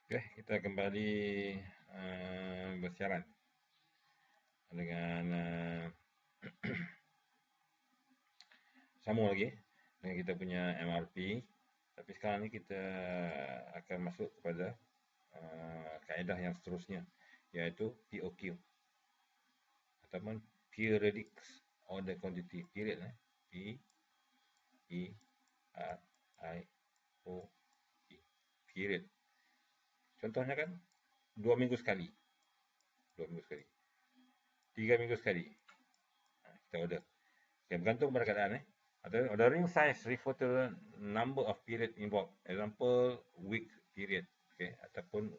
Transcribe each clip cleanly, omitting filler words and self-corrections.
Okey, kita kembali bersiaran dengan sambung lagi dengan kita punya MRP. Tapi sekarang ni kita akan masuk kepada kaedah yang seterusnya, iaitu POQ ataupun Periodic Order Quantity. Period P E R I O E. Period. Contohnya kan 2 minggu sekali, 2 minggu sekali, 3 minggu sekali. Kita order. Okay, bergantung pada keadaan. Ordering size refer to the number of period involved. Example, week period. Okay, ataupun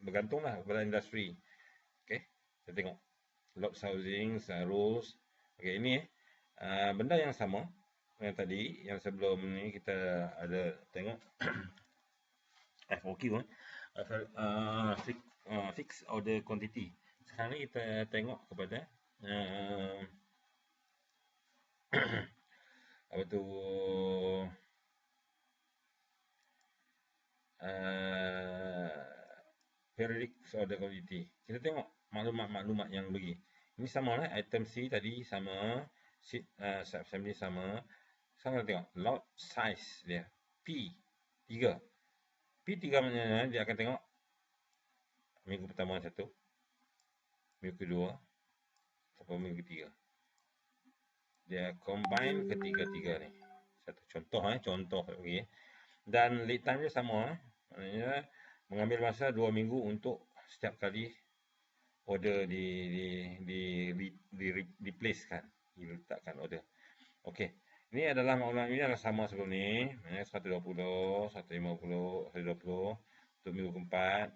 bergantunglah pada industri. Okay, kita tengok lot housing, rules. Okay, ini benda yang sama yang tadi, yang sebelum ni kita ada tengok FOQ, fixed order quantity. Sekarang ni kita tengok kepada apa tu, periodic order quantity. Kita tengok maklumat-maklumat yang bagi. Ini sama lah, item C tadi sama, sheet assembly sama. Sekarang kita tengok lot size dia, P3. P3 maknanya dia akan tengok minggu pertama 1, minggu kedua, sampai minggu ketiga. Dia combine ketiga-tiga ni. Satu contoh contoh lagi. Dan lead time dia sama maknanya mengambil masa 2 minggu untuk setiap kali order diplacekan, diletakkan order. Okey. Ini adalah maklumat ini adalah sama sebelum ni, 120, 150, 120 untuk minggu keempat.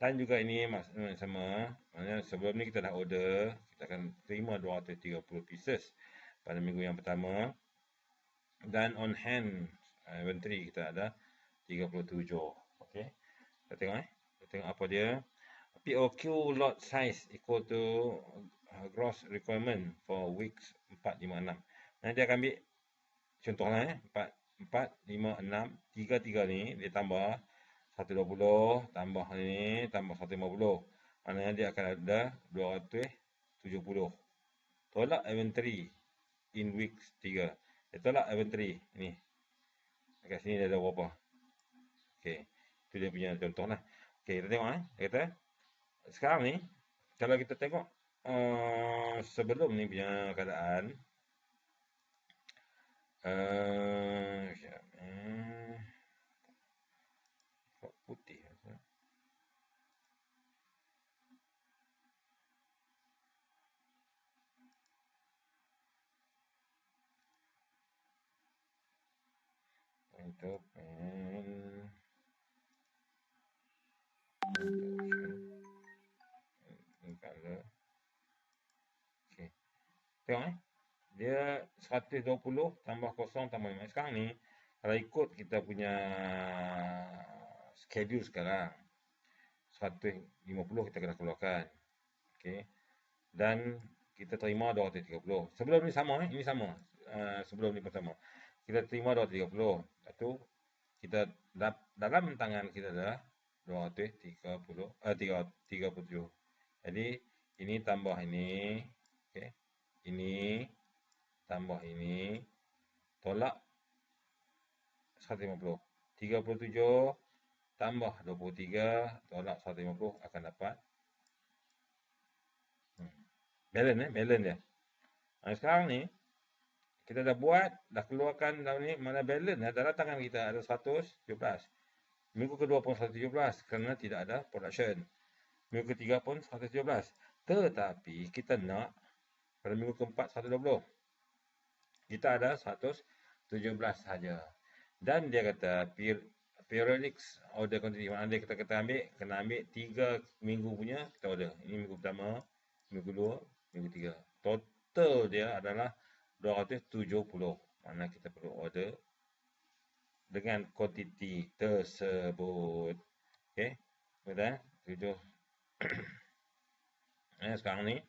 Dan juga ini sama, maknanya sebelum ni kita dah order, kita akan terima 230 pieces pada minggu yang pertama. Dan on hand inventory kita ada 37. Okey. Kita tengok Kita tengok apa dia. POQ lot size equal to gross requirement for weeks 4, 5, 6. Nanti dia akan ambil contohlah 4, 5, 6, 3 ni dia tambah 120 tambah ni tambah 150. Maknanya dia akan ada 270. Tolak inventory in weeks 3. Dia tolak inventory ni. Dekat sini dia ada berapa. Okey. Itu dia punya contoh lah. Okey, kita tengok Dia kata sekarang ni kalau kita tengok sebelum ni punya keadaan, putih untuk color. Okey. Tengok dia 120 tambah 0 tambah 5. Sekarang ni kalau ikut kita punya schedule sekarang, 150 kita kena keluarkan. Okey. Dan kita terima 230. Sebelum ni sama ini sama. Sebelum ni pertama. Kita terima 230. Lepas tu kita dalam tangan kita adalah 237. Jadi ini tambah ini, okey. Ini tambah ini tolak 150. 37 tambah 23 tolak 150 akan dapat balance balance dia. Sekarang ni kita dah buat, dah keluarkan dalam ni, mana balance dalam tangan kita ada 117. Minggu kedua pun 117 kerana tidak ada production. Minggu ketiga pun 117. Tetapi kita nak pada minggu keempat 120. Kita ada 117 saja. Dan dia kata periodic order quantity. Maknanya kita kata kena ambil 3 minggu punya kita order. Ini minggu pertama, minggu kedua, minggu ketiga. Total dia adalah 270. Mana kita perlu order dengan kuantiti tersebut. Okey. Betul? 7. Sekarang ni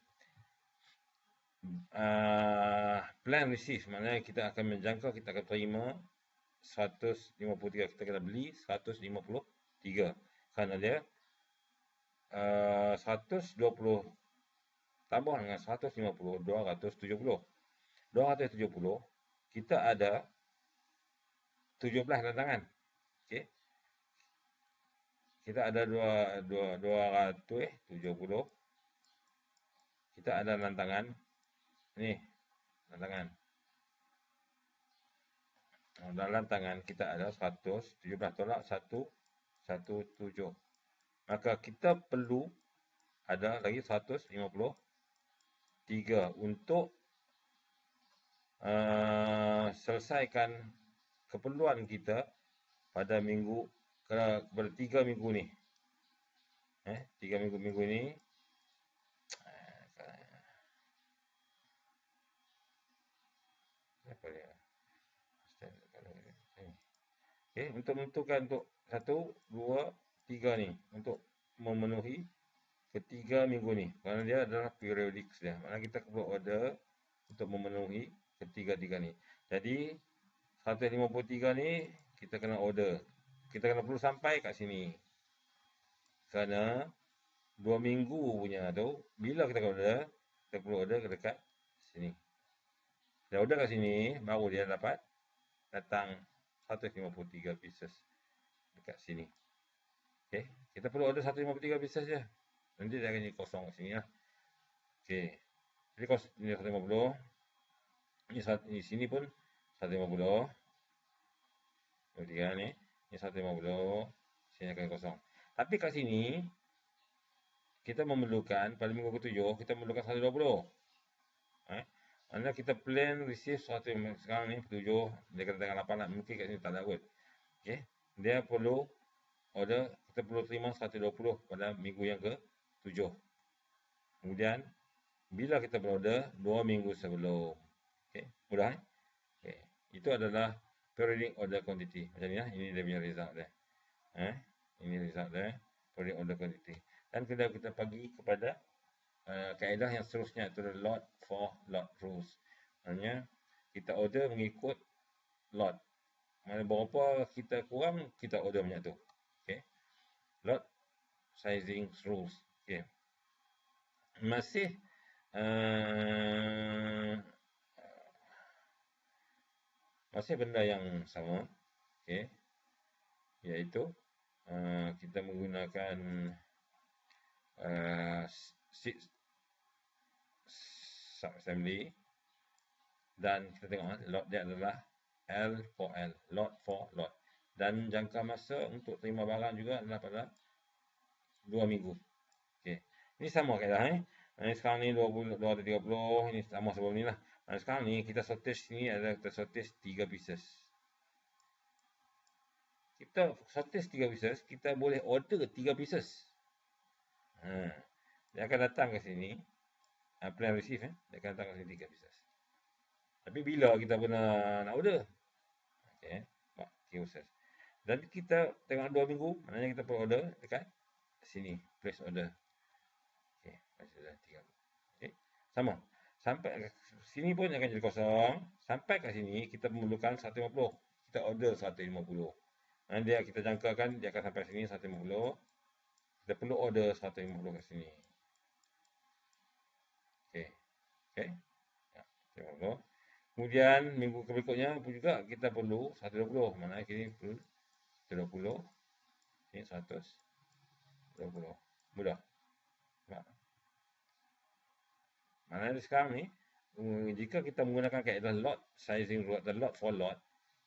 plan receive, maknanya kita akan menjangkau, kita akan terima 153. Kita kena beli 153. Kerana dia 120 tambah dengan 150, 270. 270, kita ada 17 rantangan. Okey. Kita ada 270. Kita ada rantangan. Ni, rantangan. Dalam rantangan kita ada 117 tolak 117. Maka kita perlu ada lagi 153 untuk selesaikan keperluan kita pada minggu kepada 3 minggu ni. 3 minggu ni apa dia? Okey, untuk menentukan untuk 1, 2, 3 ni untuk memenuhi ketiga minggu ni. Kerana dia adalah periodic dia. Maknanya kita perlu order untuk memenuhi ketiga-tiga ni. Jadi 153 ni kita kena order. Kita kena perlu sampai kat sini. Kerana 2 minggu punya tu, bila kita order, kita perlu order ke dekat sini. Dia order kat sini, baru dia dapat datang 153 pieces dekat sini. Okey, kita perlu order 153 pieces je. Nanti dia akan jadi kosong kat sini lah. Okey. Jadi ni 150. Ni sini pun 150. Kemudian ni 150. Sini akan kosong. Tapi kat sini kita memerlukan pada minggu ke-7 kita memerlukan 120. Maksudnya kita plan receive sekarang ni 7, dia kata tengah 8 lah. Mungkin kat sini tak ada kot. Okey. Dia perlu order, kita perlu terima 120 pada minggu yang ke-7. Kemudian bila kita berorder 2 minggu sebelum. Okey, mudah Okey. Itu adalah periodic order quantity. Macam ni lah, ini dia punya result dia. Ini result dia, periodic order quantity. Dan kita bagi kepada kaedah yang seterusnya, itu lot for lot rules. Maksudnya kita order mengikut lot. Mana berapa kita kurang, kita order banyak tu. Okey. Lot sizing rules. Okey. Masih benda yang sama. Okey. Iaitu kita menggunakan sub-assembly dan kita tengok lot dia adalah L for L, lot for lot. Dan jangka masa untuk terima barang juga adalah pada 2 minggu. Okey. Ini sama kaedah sekarang ni 20, 230, ini sama sebelum ni lah. Sekarang ni kita shortage sini adalah kita shortage 3 pieces. Kita shortage 3 pieces, kita boleh order 3 pieces. Dia akan datang ke sini. Plan receive dia akan datang ke sini 3 pieces. Tapi bila kita nak order? Okey, buat proses. Dan kita tengok 2 minggu, maknanya kita perlu order dekat sini, place order. Okey, place order 3. Okey, sama. Sampai sini pun akan jadi kosong. Sampai kat sini kita memerlukan 150. Kita order 150. Dia kita jangkakan dia akan sampai sini 150. Kita perlu order 150 kat sini. Okey. Okey. Ya, 150. Kemudian minggu berikutnya pun juga kita perlu 120. Mana kini perlu 120. Ini 120. Mudah. Mana sekarang ni jika kita menggunakan kaedah lot sizing rule atau lot for lot,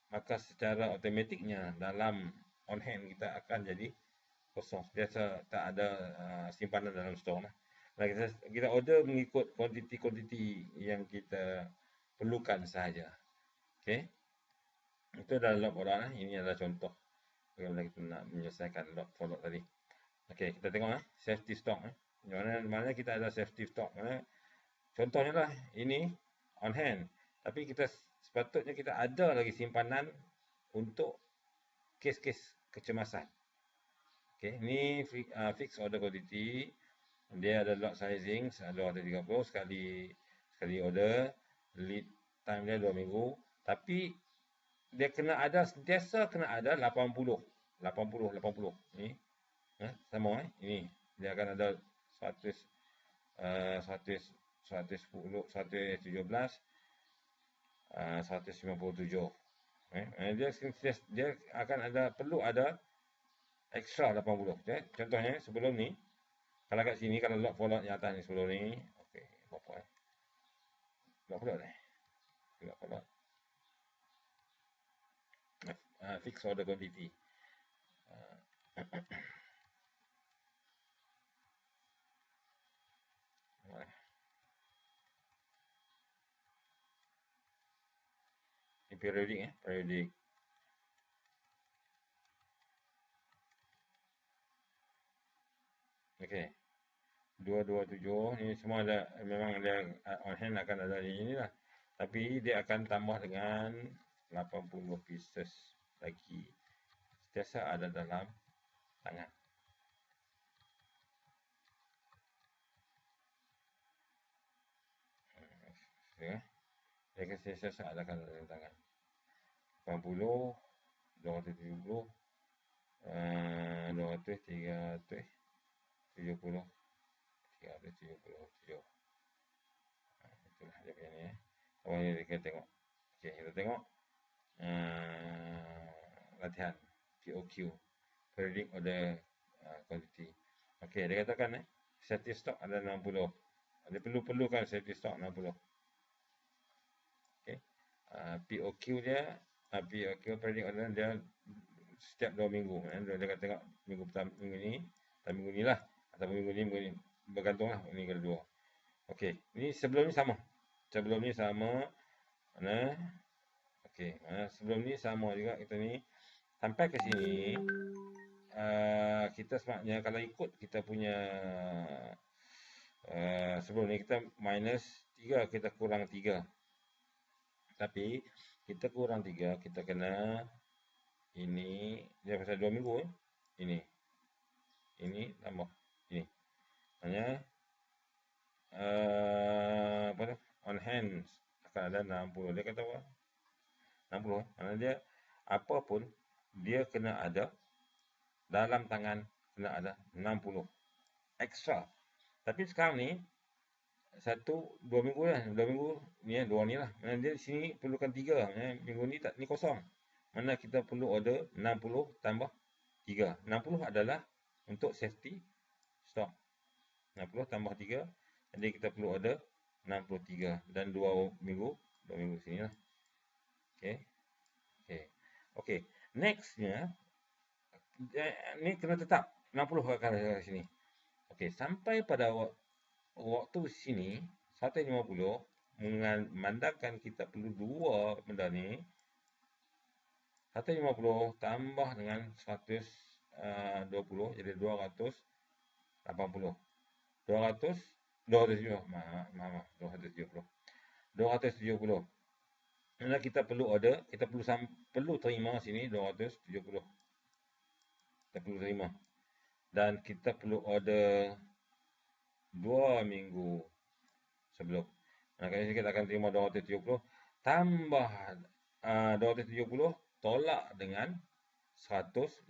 maka secara automatiknya dalam on hand kita akan jadi kosong. Biasa tak ada simpanan dalam stok lah. Kita order mengikut kuantiti yang kita perlukan sahaja. Okey. Itu adalah lot for lot. Ini adalah contoh bagaimana kita nak menyelesaikan lot for lot tadi. Okey, kita tengok safety stock. Mana kita ada safety stock. Contohnya lah ini on hand. Tapi kita sepatutnya kita ada lagi simpanan untuk kes-kes kecemasan. Okey, ni fixed order quantity. Dia ada lot sizing 230 sekali order. Lead time dia 2 minggu. Tapi dia kena ada sentiasa kena ada 80. Ni sama ini dia akan ada 100 100 110 117 157. Dia akan ada perlu ada extra 80. Contohnya sebelum ni kalau kat sini kalau log for log yang atas ni sebelum ni okey berapa log for log ni log for log fix order quantity ini periodic periodic. Okey. 227 ni semua ada memang dia on hand akan ada di sini lah. Tapi dia akan tambah dengan 80 pieces lagi. Sentiasa ada dalam tangan. Ya. Dia akan sentiasa ada dalam tangan. 80, 270, 200, 300, 70, 377. Itulah dia punya ni. Awal ni kita tengok. Okey, kita tengok latihan POQ, periodic order quantity. Okey, dia katakan static stock ada 60. Dia perlukan static stock 60. Okey. POQ dia POQ periodic order dia setiap 2 minggu. Dia akan tengok minggu pertama, minggu ni, atau minggu ni lah, atau minggu ni bergantunglah ini kedua. Okey, ni sebelum ni sama. Sebelum ni sama. Mana? Okey, sebelum ni sama juga kita ni. Sampai ke sini, kita sebenarnya kalau ikut kita punya sebelum ni kita minus 3, kita kurang 3. Tapi kita kurang 3, kita kena ini dia pasal 2 minggu ini tambah ini. Hanya apa tu? On hand akan ada 60. Dia kata apa? 60. Kerana dia apa pun dia kena ada dalam tangan, kena ada 60 extra. Tapi sekarang ni 2 minggu lah, 2 minggu ni 2 ni lah. Mana dia sini perlukan 3. Minggu ni tak, ni kosong. Mana kita perlu order 60 tambah 3. 60 adalah untuk safety stock. 60 tambah 3. Jadi kita perlu order 63 dan 2 minggu sini lah. Okey. Nextnya ni kena tetap 60 akan ada sini. Okey, sampai pada waktu sini 150 memandangkan kita perlu 2 benda ni. 150 tambah dengan 120 jadi 280. 270. Maaf. 270. Karena kita perlu order, kita perlu terima sini 270. Kita perlu terima. Dan kita perlu order 2 minggu sebelum. Kali ini kita akan terima 270 tambah 270 tolak dengan 150.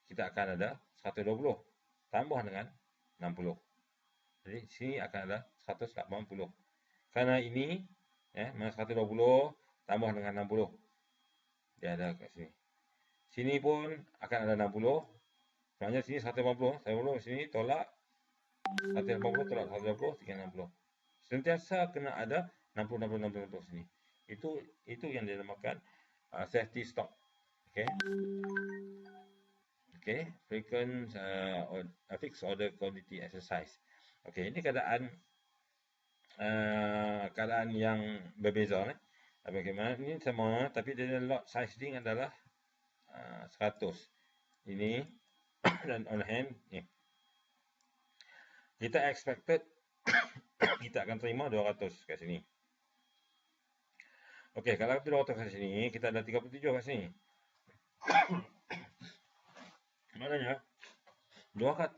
Kita akan ada 120 tambah dengan 60. Jadi sini akan ada 180. Karena ini 120 tambah dengan 60. Dia ada kat sini. Sini pun akan ada 60. Sebenarnya sini 180. 180 sini tolak 180 tolak 180 360. Sentiasa kena ada 60 sini. Itu yang dinamakan safety stock. Okey, frequent fixed order quantity exercise. Okey, ini keadaan yang berbeza bagaimana ini sama tapi dia lot sizing adalah 100. Ini dan on hand ni. Kita expected kita akan terima 200 kat sini. Okey, kalau 200 kat sini, kita ada 37 kat sini. Maknanya 200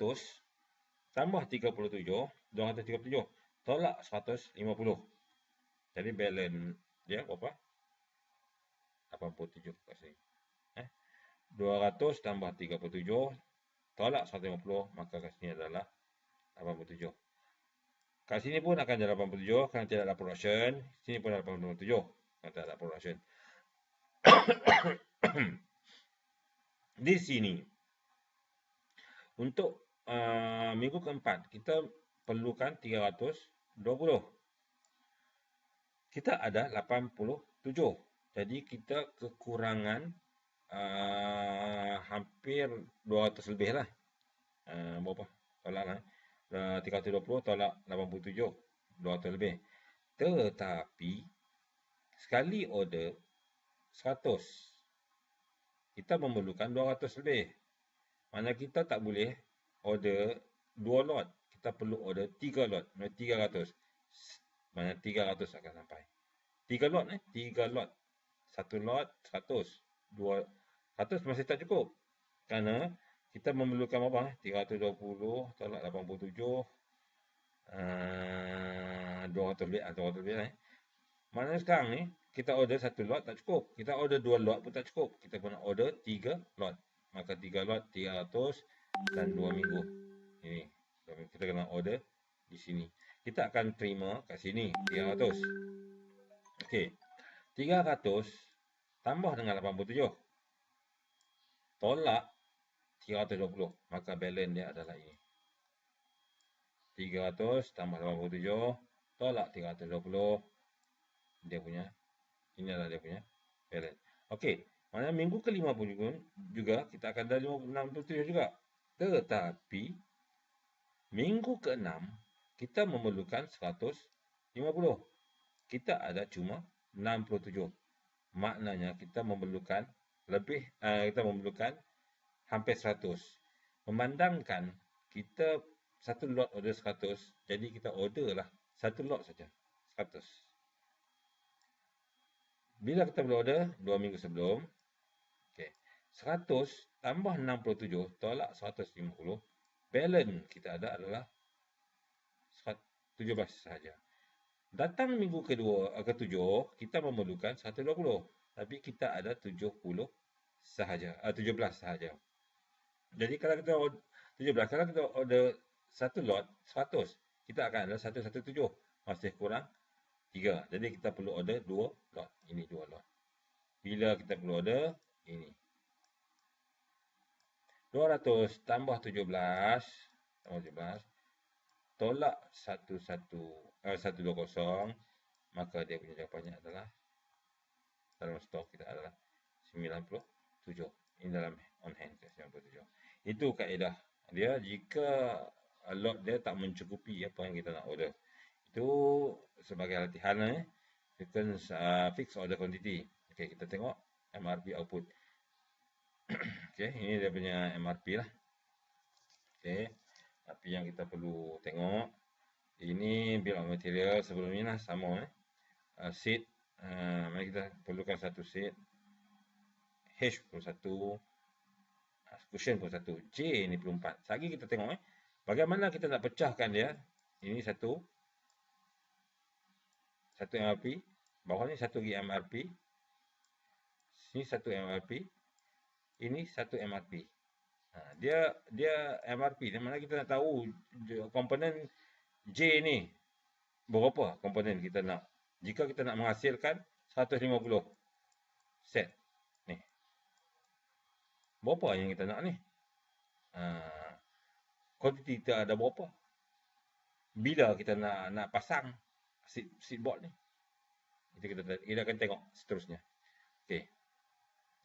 tambah 37, 237 tolak 150. Jadi balance dia berapa? 87 kat sini. 200 tambah 37 tolak 150, maka kat sini adalah 87. Kat sini pun akan jadi 87 kerana tidak ada production. Sini pun ada 87 kerana tidak ada production. Di sini, untuk minggu keempat, kita perlukan 320. Kita ada 87. Jadi kita kekurangan hampir 200 lebih lah. Berapa? Tolak lah. 320 tolak 87. 200 lebih. Tetapi, sekali order 100. Kita memerlukan 200 lebih. Mana kita tak boleh order 2 lot. Kita perlu order 3 lot. 300. Mana 300 akan sampai. 3 lot 3 lot. 1 lot 100. 2 100 masih tak cukup. Kerana kita memerlukan berapa? 320 tolak 87. 200 lebih. 200 lebih. Mana sekarang ni, kita order 1 lot tak cukup. Kita order 2 lot pun tak cukup. Kita kena order 3 lot. Maka 3 lot 300 dan 2 minggu. Ini. Kita kena order di sini. Kita akan terima kat sini 300. Okey. 300 tambah dengan 87. Tolak 320. Maka balance dia adalah ini. 300 tambah 87. Tolak 320. Dia punya. Ini adalah dia punya balance. Okey. Maksudnya minggu ke-5 pun juga kita akan ada 67 juga. Tetapi minggu ke-6 kita memerlukan 150. Kita ada cuma 67. Maknanya kita memerlukan lebih, kita memerlukan hampir 100. Memandangkan kita satu lot order 100, jadi kita order lah satu lot saja 100. Bila kita boleh order 2 minggu sebelum, okey, 100 tambah 67 tolak 150, balance kita ada adalah 17 sahaja. Datang minggu ke-7, kita memerlukan 120. Tapi kita ada 70 sahaja, 17 sahaja. Jadi kalau kita order 17, kalau kita order satu lot 100, kita akan ada 117. Masih kurang 3. Jadi kita perlu order 2 lot. Ini 2 lot. Bila kita perlu order, ini. 200 tambah 17, tolak 120, maka dia punya jawapannya adalah, dalam stok kita adalah 97. Ini dalam on hand 97. Itu kaedah dia jika lot dia tak mencukupi apa yang kita nak order. Itu sebagai latihan kita fix order quantity. Okey, kita tengok MRP output. Okey, ini dia punya MRP lah. Okey. Tapi yang kita perlu tengok, ini bill of material sebelum ni lah sama seat, mari kita perlukan satu seat, H perlu 1, cushion perlu 1, J ni perlu 4. Lagi kita tengok bagaimana kita nak pecahkan dia. Ini satu MRP, bawah ni satu lagi MRP, sini satu MRP, ini satu MRP. Dia MRP, di mana kita nak tahu komponen J ni berapa komponen kita nak. Jika kita nak menghasilkan 150 set ni, berapa yang kita nak ni? Kuantiti kita ada berapa? Bila kita nak pasang seat board ni? Itu kita akan tengok seterusnya. Okey.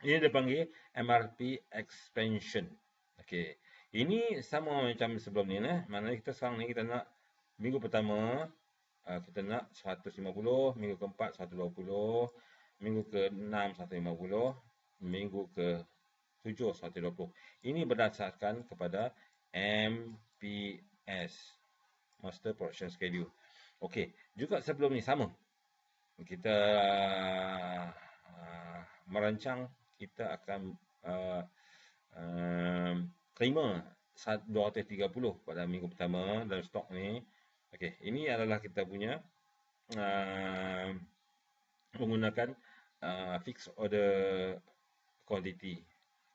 Ini dia panggil MRP expansion. Okey. Ini sama macam sebelum ni Maknanya kita sekarang ni kita nak minggu pertama kita nak 150, minggu keempat 120, minggu ke-6 150, minggu ke-7 120. Ini berdasarkan kepada MPS, Master Production Schedule. Okey, juga sebelum ni sama. Kita merancang kita akan terima 230 pada minggu pertama dalam stok ni. Okey, ini adalah kita punya menggunakan fixed order quantity.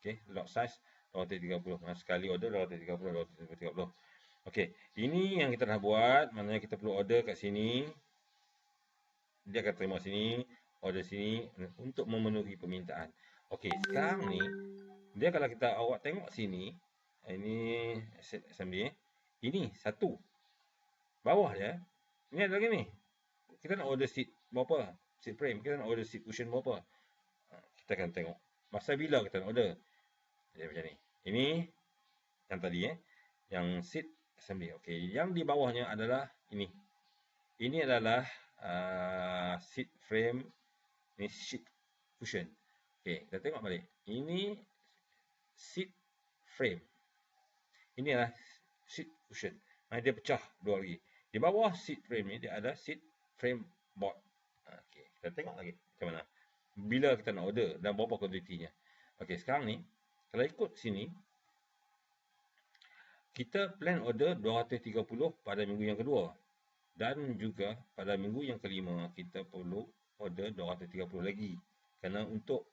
Okey, lot size 230. Sekali order 230, 230. Okey, ini yang kita dah buat, maknanya kita perlu order kat sini. Dia akan terima sini, order sini untuk memenuhi permintaan. Okey, sekarang ni dia kalau kita awak tengok sini, ini assembly ini satu. Bawah dia, ni ada lagi ni. Kita nak order seat berapa? Seat frame, kita nak order seat cushion berapa? Kita akan tengok masa bila kita nak order. Jadi macam ni. Ini yang tadi yang seat assembly. Okey, yang di bawahnya adalah ini. Ini adalah seat frame, ini seat cushion. Okey, kita tengok balik. Ini seat frame. Ini adalah seat cushion. Dia pecah dua lagi. Di bawah seat frame ni dia ada seat frame board. Okey, kita tengok lagi macam mana. Bila kita nak order dan berapa kuantitinya. Okey, sekarang ni kalau ikut sini kita plan order 230 pada minggu yang kedua dan juga pada minggu yang kelima kita perlu order 230 lagi kerana untuk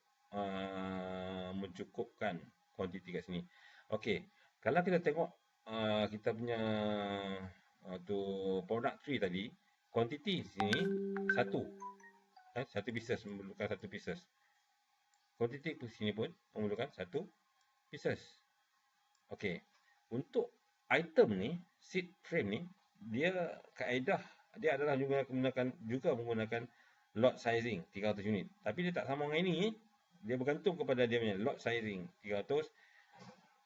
mencukupkan kuantiti kat sini. Okey, kalau kita tengok kita punya tu product tree tadi, kuantiti sini satu. Satu pieces memerlukan satu pieces. Kuantiti sini pun memerlukan satu pieces. Okey, untuk item ni, seat frame ni, dia kaedah dia adalah juga menggunakan lot sizing 300 unit. Tapi dia tak sama dengan ini. Dia bergantung kepada dia punya lot sizing 300.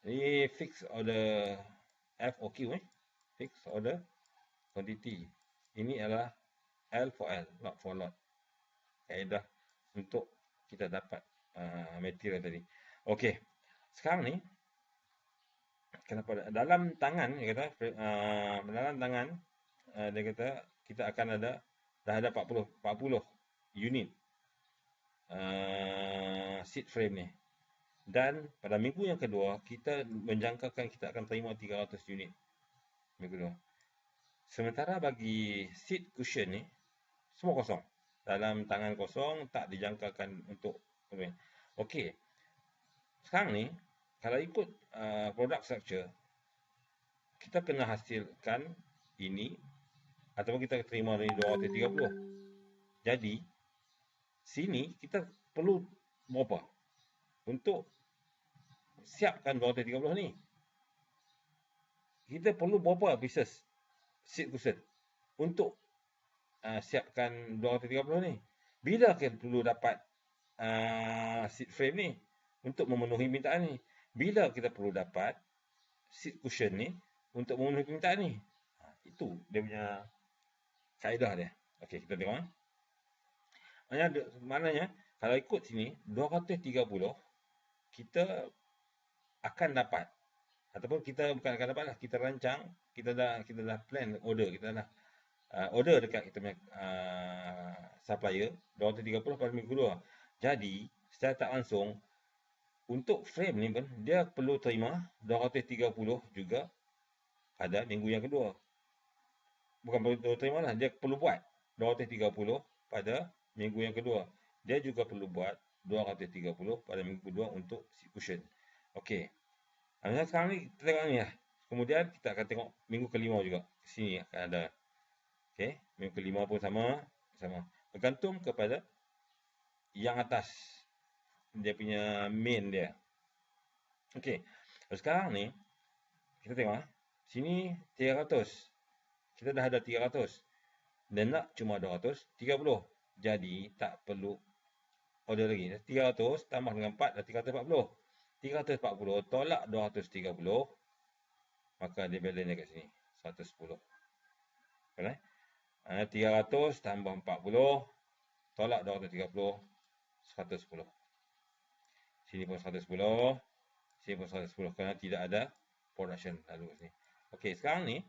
Ini fix order FOQ fix order quantity. Ini adalah L for L, lot for lot. Kaedah untuk kita dapat material tadi. Okey. Sekarang ni kenapa dalam tangan dia kata dalam tangan dia kata kita akan ada dah ada 40 unit seat frame ni. Dan pada minggu yang kedua kita menjangkakan kita akan terima 300 unit minggu kedua. Sementara bagi seat cushion ni semua kosong. Dalam tangan kosong, tak dijangkakan untuk okey. Sekarang ni kalau ikut product structure, kita kena hasilkan ini ataupun kita terima dari 230. Jadi, sini kita perlu berapa? Untuk siapkan 230 ni. Kita perlu berapa pieces seat cushion untuk siapkan 230 ni. Bila kita perlu dapat seat frame ni untuk memenuhi permintaan ni? Bila kita perlu dapat seat cushion ni untuk memenuhi permintaan ni? Itu dia punya kaedah dia. Okey, kita tengok. Maknanya kalau ikut sini 230 kita akan dapat ataupun kita bukan akan dapat lah, kita rancang, kita dah plan order, kita dah order dekat kita punya supplier 230 pada minggu kedua. Jadi secara tak langsung untuk frame ni pun dia perlu terima 230 juga pada minggu yang kedua. Bukan perlu terima lah, dia perlu buat 230 pada minggu yang kedua. Dia juga perlu buat 230 pada minggu kedua untuk seat cushion. Okey. Sekarang ni kita tengok ni lah. Kemudian kita akan tengok minggu kelima juga. Sini akan ada. Okey, minggu kelima pun sama. Bergantung kepada yang atas. Dia punya main dia. Okey. Sekarang ni kita tengok sini 300. Kita dah ada 300. Dan nak cuma 230. Jadi tak perlu order lagi. 300 tambah dengan 4 dah 340. 340 tolak 230. Maka dia balance dekat sini 110. Kan? 300 tambah 40 tolak 230 110. Sini pun 110, sini pun 110 kerana tidak ada production lalu sini. Okey, sekarang ni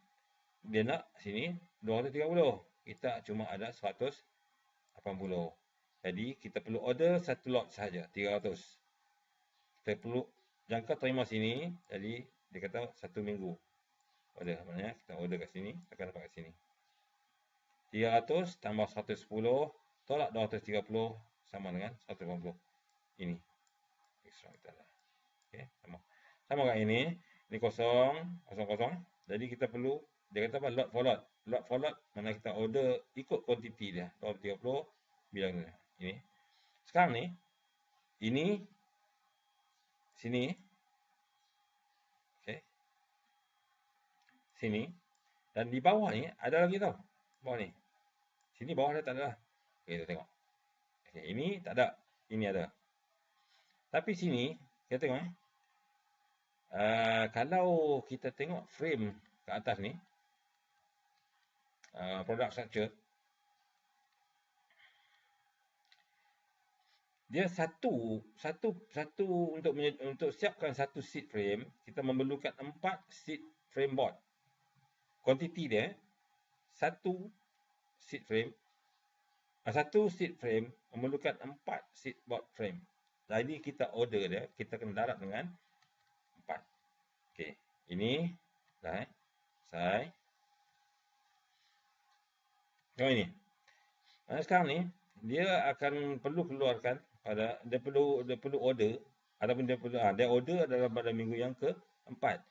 dia nak sini 230. Kita cuma ada 180. Jadi kita perlu order satu lot sahaja 300. Kita perlu jangka terima sini. Jadi dia kata 1 minggu order. Maknanya kita order kat sini akan dapat kat sini 300 tambah 110 tolak 230 sama dengan 180. Ini extra kita ada. Okey, sama. Sama kat ini kosong, kosong, kosong. Jadi kita perlu, dia kata apa? Lot for lot. Lot for lot, mana kita order ikut kuantiti dia. 230, bilang dia. Ini. Sekarang ni, ini, sini, okay, sini. Dan di bawah ni, ada lagi tau. Bawah ni. Sini bawah dia tak ada lah. Okay, kita tengok. Okay, ini tak ada. Ini ada. Tapi sini, kita tengok kalau kita tengok frame kat atas ni, product structure, dia satu untuk siapkan satu seat frame, kita memerlukan 4 seat frame board. Kuantiti dia satu seat frame memerlukan 4 seat board frame. Jadi kita order dia, kita kena darab dengan 4. Okey, ini dah selesai. Tengok ini. Sekarang ni dia akan perlu keluarkan dia perlu order ataupun dia order adalah pada minggu yang ke-4.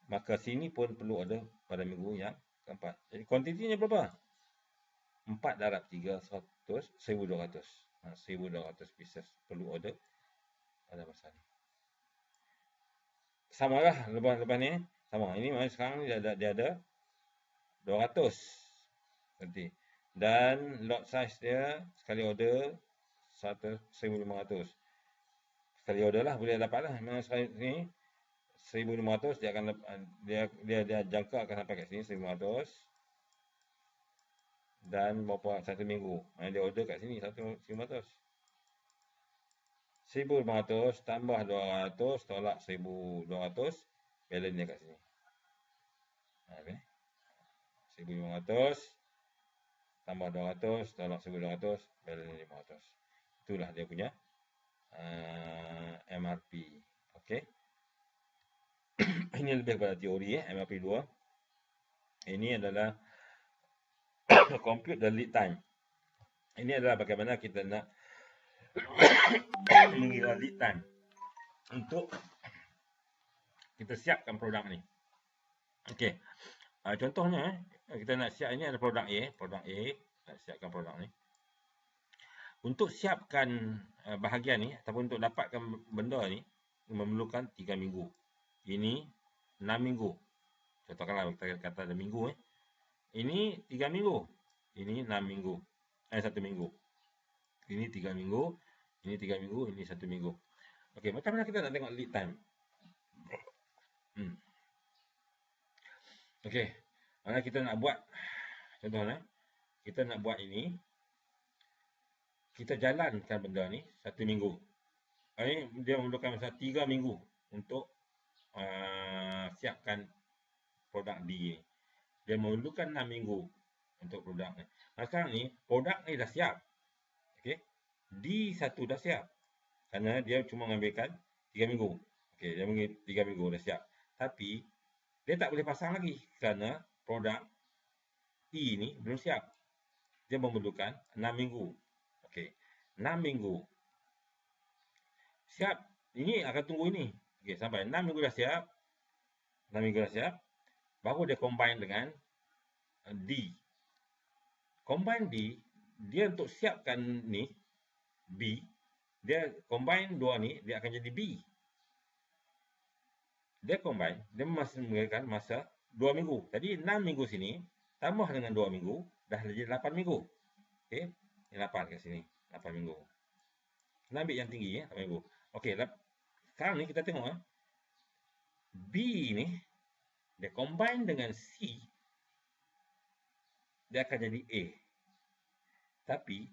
Maka sini pun perlu order pada minggu yang ke-4. Jadi kuantitinya berapa? 4 darab 3, 100, 1200. 1200 pieces perlu order pada masa ni. Sama lah lepas ni. Sama. Ini sekarang ni dia ada 200 nanti. Dan lot size dia sekali order 1,500. Sekali order lah boleh dapat lah. Memang sekali ni 1,500 dia akan dia jangka akan sampai kat sini 1,500. Dan berapa 1 minggu. Dia order kat sini 1,500. 1,500 tambah 200 tolak 1,200, balance dia kat sini. Okay. 1,500 tambah 200 tolak 1,200, balance 500. Itulah dia punya MRP. Okey. Ini lebih kepada teori MRP 2. Ini adalah compute the lead time. Ini adalah bagaimana kita nak mengira lead time untuk kita siapkan produk ni. Okey. Contohnya kita nak siap ini ada produk A, nak siapkan produk ni. Untuk siapkan bahagian ni ataupun untuk dapatkan benda ni memerlukan 3 minggu. Ini 6 minggu. Contohkanlah kita kata ada minggu Ini 3 minggu. Ini 6 minggu. 1 minggu. Ini 3 minggu. Ini 3 minggu, ini 1 minggu. Okey, macam mana kita nak tengok lead time? Okey. Mana kita nak buat contohnya kita nak buat ini, kita jalankan benda ni 1 minggu. Ini dia memerlukan masa 3 minggu untuk siapkan produk D ni. Dia memerlukan 6 minggu untuk produk ni. Sekarang ni produk ni dah siap. Okey. D1 dah siap. Kerana dia cuma mengambilkan 3 minggu. Okey, dia mengambil 3 minggu dah siap. Tapi dia tak boleh pasang lagi kerana produk E ni belum siap. Dia memerlukan 6 minggu. Okey, 6 minggu. Siap. Ini akan tunggu ini. Okey, sampai 6 minggu dah siap. 6 minggu dah siap. Baru dia combine dengan D. Combine D, dia untuk siapkan ni, B, dia combine dua ni, dia akan jadi B. Dia combine, dia masih mengambilkan masa 2 minggu. Jadi 6 minggu sini, tambah dengan 2 minggu, dah jadi 8 minggu. Okey, ini 8 kat sini, 8 minggu. Kita ambil yang tinggi 8 minggu. Okey, sekarang ni kita tengok B ni, dia combine dengan C, dia akan jadi A. Tapi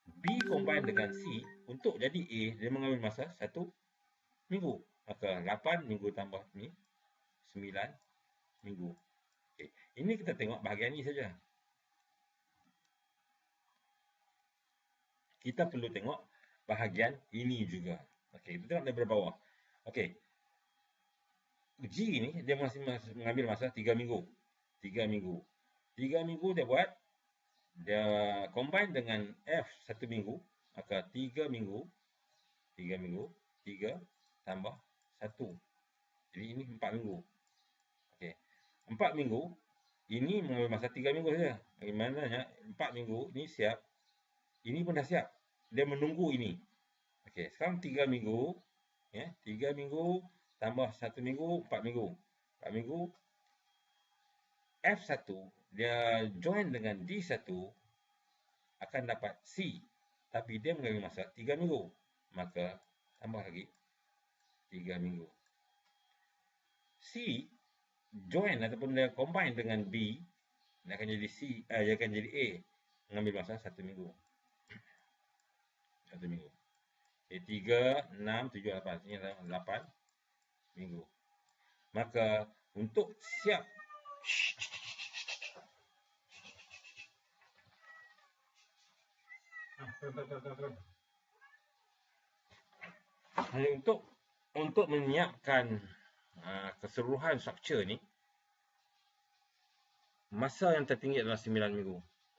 B combine dengan C, untuk jadi A, dia mengambil masa 1 minggu. Maka 8 minggu tambah ni 9 minggu. Okay. Ini kita tengok bahagian ni saja. Kita perlu tengok bahagian ini juga. Okey, kita tengok dari bawah. Okey. G ni dia masih mengambil masa 3 minggu. 3 minggu. 3 minggu dia buat, dia combine dengan F 1 minggu, maka 3 minggu, 3 tambah 1 Jadi ini 4 minggu. Okey. 4 minggu, ini mengambil masa 3 minggu saja. Bagaimananya 4 minggu ini siap, ini pun dah siap. Dia menunggu ini. Okey, sekarang 3 minggu, ya, 3 minggu tambah 1 minggu, 4 minggu. 4 minggu, F1 dia join dengan D1 akan dapat C. Tapi dia mengambil masa 3 minggu. Maka tambah lagi 3 minggu. C join ataupun dia combine dengan B, dia akan jadi dia akan jadi A. Mengambil masa 1 minggu. 1 minggu. Jadi 3, 6, 7, 8. Ini adalah 8 minggu. Maka untuk siap untuk menyiapkan keseluruhan struktur ni, masa yang tertinggi adalah 9 minggu.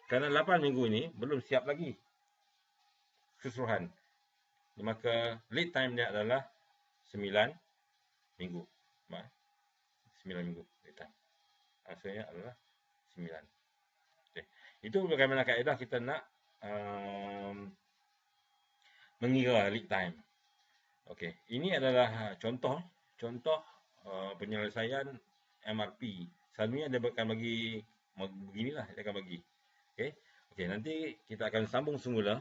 Kerana 8 minggu ini belum siap lagi keseluruhan. Maka lead time dia adalah 9 minggu. 9 minggu lead time. Maksudnya adalah 9. Okay. Itu bagaimana kaedah kita nak mengira lead time. Okey, ini adalah contoh penyelesaian MRP. Selalunya dia akan bagi beginilah dia akan bagi. Okey. Okey, nanti kita akan sambung semula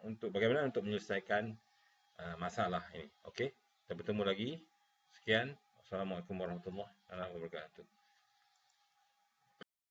untuk bagaimana untuk menyelesaikan masalah ini. Okey. Kita bertemu lagi. Sekian. Assalamualaikum warahmatullahi wabarakatuh.